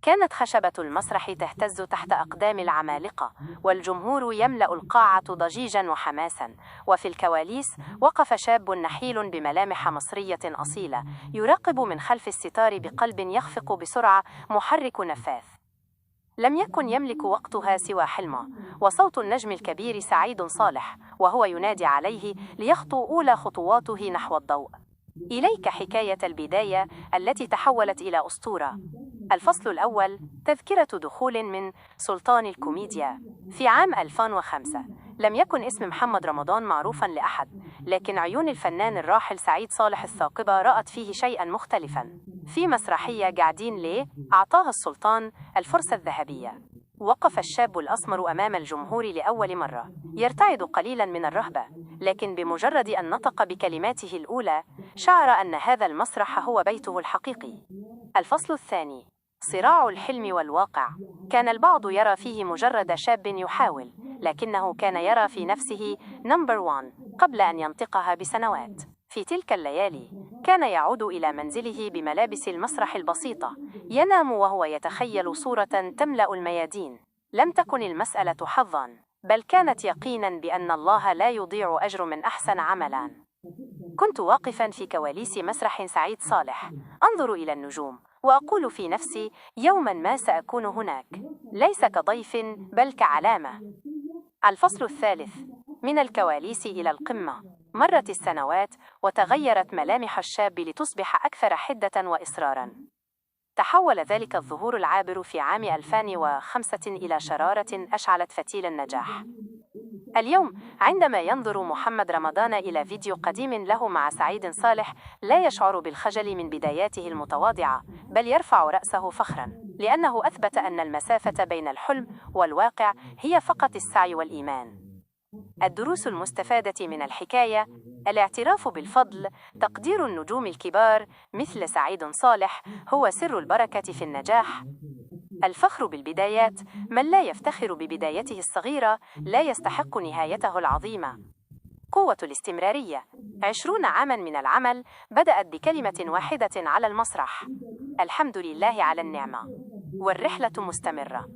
كانت خشبة المسرح تهتز تحت أقدام العمالقة، والجمهور يملأ القاعة ضجيجاً وحماساً. وفي الكواليس وقف شاب نحيل بملامح مصرية أصيلة، يراقب من خلف الستار بقلب يخفق بسرعة محرك نفاث. لم يكن يملك وقتها سوى حلمه، وصوت النجم الكبير سعيد صالح وهو ينادي عليه ليخطو أولى خطواته نحو الضوء. إليك حكاية البداية التي تحولت إلى أسطورة. الفصل الأول: تذكرة دخول من سلطان الكوميديا. في عام 2005 لم يكن اسم محمد رمضان معروفاً لأحد، لكن عيون الفنان الراحل سعيد صالح الثاقبة رأت فيه شيئاً مختلفاً. في مسرحية قاعدين ليه أعطاها السلطان الفرصة الذهبية. وقف الشاب الأسمر أمام الجمهور لأول مرة، يرتعد قليلاً من الرهبة، لكن بمجرد أن نطق بكلماته الأولى شعر أن هذا المسرح هو بيته الحقيقي. الفصل الثاني: صراع الحلم والواقع. كان البعض يرى فيه مجرد شاب يحاول، لكنه كان يرى في نفسه نمبر 1 قبل أن ينطقها بسنوات. في تلك الليالي كان يعود إلى منزله بملابس المسرح البسيطة، ينام وهو يتخيل صورة تملأ الميادين. لم تكن المسألة حظاً، بل كانت يقيناً بأن الله لا يضيع أجر من أحسن عملاً. كنت واقفاً في كواليس مسرح سعيد صالح، أنظر إلى النجوم وأقول في نفسي: يوماً ما سأكون هناك، ليس كضيف بل كعلامة. الفصل الثالث: من الكواليس إلى القمة. مرت السنوات وتغيرت ملامح الشاب لتصبح أكثر حدة وإصراراً. تحول ذلك الظهور العابر في عام 2005 إلى شرارة أشعلت فتيل النجاح. اليوم عندما ينظر محمد رمضان إلى فيديو قديم له مع سعيد صالح لا يشعر بالخجل من بداياته المتواضعة، بل يرفع رأسه فخراً، لأنه أثبت أن المسافة بين الحلم والواقع هي فقط السعي والإيمان. الدروس المستفادة من الحكاية: الاعتراف بالفضل، تقدير النجوم الكبار مثل سعيد صالح هو سر البركة في النجاح. الفخر بالبدايات، من لا يفتخر ببدايته الصغيرة لا يستحق نهايته العظيمة. قوة الاستمرارية: 20 عاماً من العمل بدأت بكلمة واحدة على المسرح. الحمد لله على النعمة، والرحلة مستمرة.